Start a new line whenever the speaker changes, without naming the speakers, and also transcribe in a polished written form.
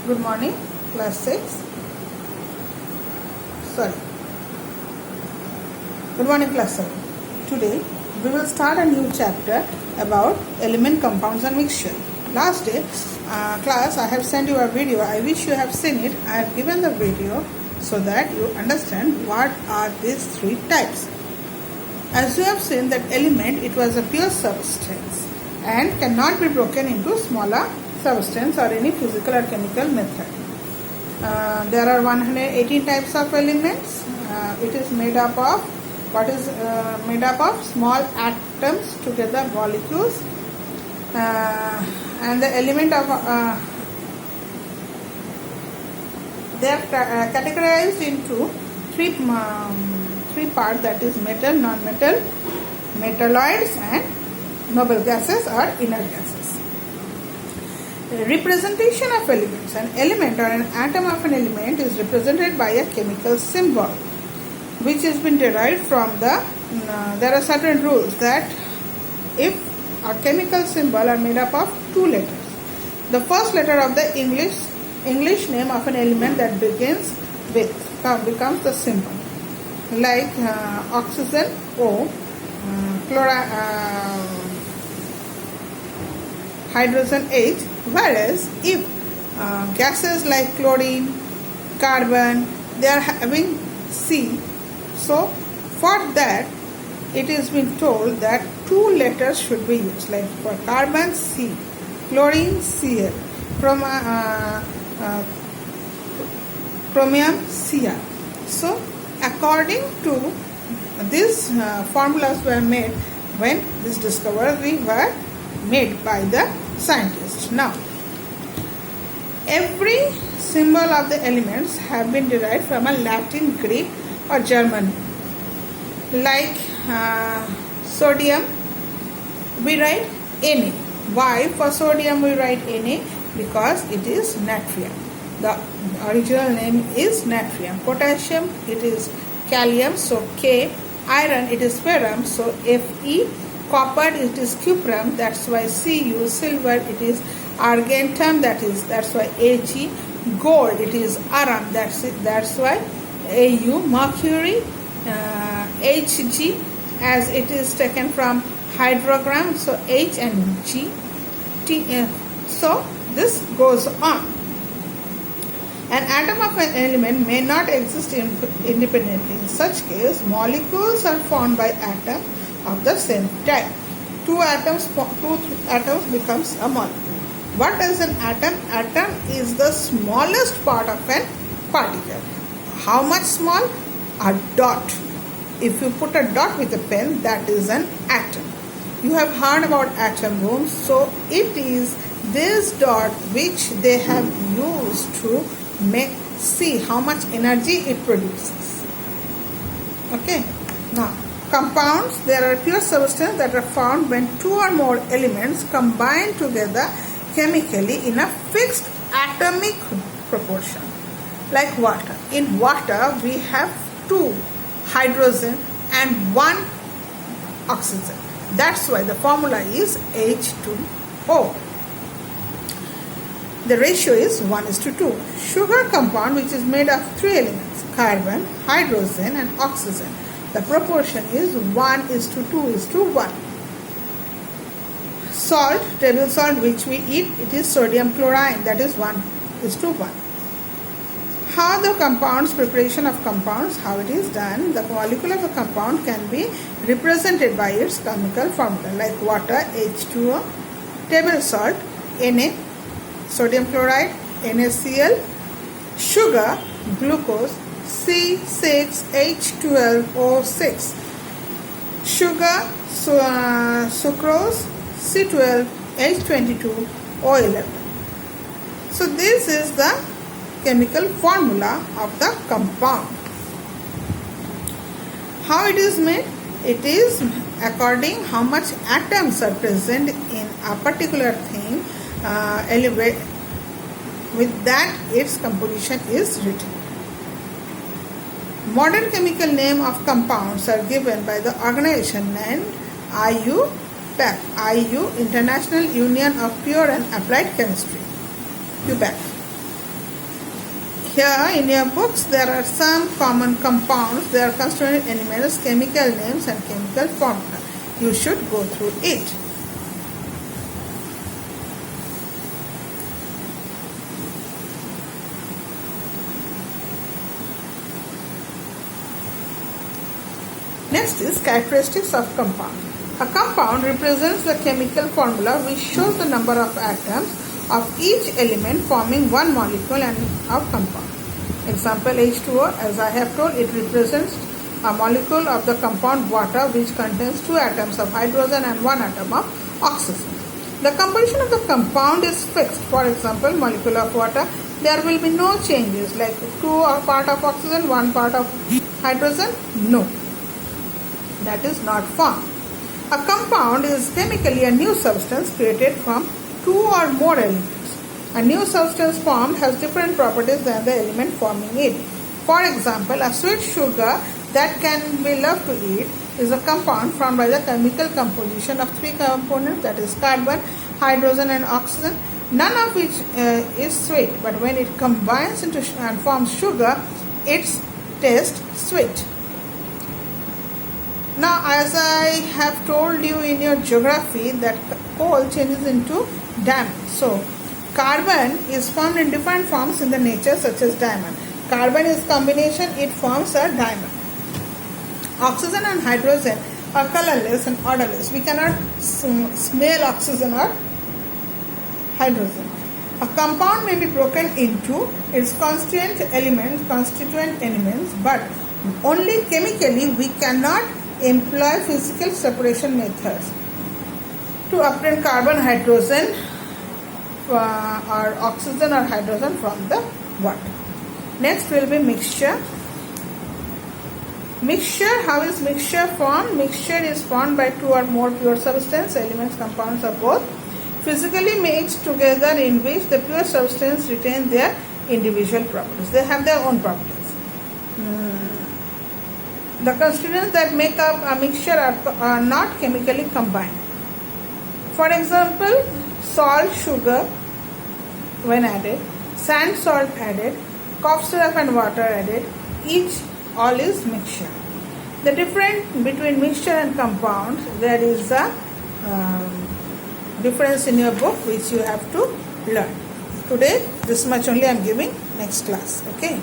Good morning, class 6. Sorry. Good morning, class 7. Today we will start a new chapter about element, compounds and mixture. Last day, class, I have sent you a video. I wish you have seen it. I have given the video so that you understand what are these three types. As you have seen that element, it was a pure substance and cannot be broken into smaller substance or any physical or chemical method. There are 118 types of elements. It is made up of made up of small atoms together, molecules, and the element of they are categorized into three parts, that is metal, non-metal, metalloids and noble gases or inert gases. Representation of elements. An element or an atom of an element is represented by a chemical symbol which has been derived from the there are certain rules that if a chemical symbol are made up of two letters, the first letter of the English name of an element that begins with becomes the symbol, like oxygen O, hydrogen H, whereas if gases like chlorine, carbon, they are having C, so for that it is been told that two letters should be used, like for carbon C, chlorine Cl, chromium Cr. So according to these formulas were made when this discovery were made by the scientists. Now, every symbol of the elements have been derived from a Latin, Greek or German. Like sodium, we write Na. Why for sodium we write Na? Because it is natrium. The original name is natrium. Potassium, it is kalium, so K. Iron, it is ferrum, so Fe. Copper, it is cuprum, that's why Cu. Silver, it is argentum, that's why Ag. Gold, it is aram, that's why Au. Mercury, Hg, as it is taken from hydrogram, so H and G. So this goes on. An atom of an element may not exist independently. In such case, molecules are formed by atoms of the same type. Two atoms becomes a molecule. What is an atom? Atom is the smallest part of a particle. How much small? A dot. If you put a dot with a pen, that is an atom. You have heard about atom bombs, so it is this dot which they have used to see how much energy it produces. Okay. Now, compounds, there are pure substances that are found when two or more elements combine together chemically in a fixed atomic proportion, like water. In water, we have two hydrogen and one oxygen. That's why the formula is H2O. The ratio is 1:2. Sugar compound, which is made of three elements, carbon, hydrogen and oxygen. The proportion is 1:2:1. Salt, table salt, which we eat, it is sodium chloride, that is 1:1. How the compounds, preparation of compounds, how it is done. The molecule of a compound can be represented by its chemical formula, like water, H2O, table salt, Na, sodium chloride, NaCl, sugar, glucose, C6H12O6, sugar, sucrose, C12H22O11. So this is the chemical formula of the compound. How it is made? It is according how much atoms are present in a particular thing. With that, its composition is written. Modern chemical name of compounds are given by the organization named IUPAC, IU, International Union of Pure and Applied Chemistry, UPAC. Here in your books there are some common compounds, they are constituent elements, chemical names and chemical formula. You should go through it. Next is characteristics of compound. A compound represents the chemical formula which shows the number of atoms of each element forming one molecule and of compound. Example H2O, as I have told, it represents a molecule of the compound water which contains 2 atoms of hydrogen and 1 atom of oxygen. The composition of the compound is fixed. For example, molecule of water, there will be no changes like 2 are part of oxygen, 1 part of hydrogen. No, that is not formed. A compound is chemically a new substance created from 2 or more elements. A new substance formed has different properties than the element forming it. For example, a sweet sugar that can be loved to eat is a compound formed by the chemical composition of 3 components, that is carbon, hydrogen and oxygen, none of which is sweet, but when it combines into and forms sugar, its taste sweet. Now, as I have told you in your geography that coal changes into diamond. So, carbon is formed in different forms in the nature such as diamond. Carbon is combination, it forms a diamond. Oxygen and hydrogen are colorless and odorless. We cannot smell oxygen or hydrogen. A compound may be broken into its constituent elements, but only chemically we cannot employ physical separation methods to obtain carbon, hydrogen or oxygen or hydrogen from the water. Next will be mixture. Mixture, how is mixture formed? Mixture is formed by 2 or more pure substance, elements, compounds of both, physically mixed together in which the pure substance retain their individual properties. They have their own properties. The constituents that make up a mixture are not chemically combined. For example, salt, sugar when added, sand, salt added, cough syrup and water added, all is mixture. The difference between mixture and compound, there is a difference in your book which you have to learn. Today, this much only I am giving, next class. Okay.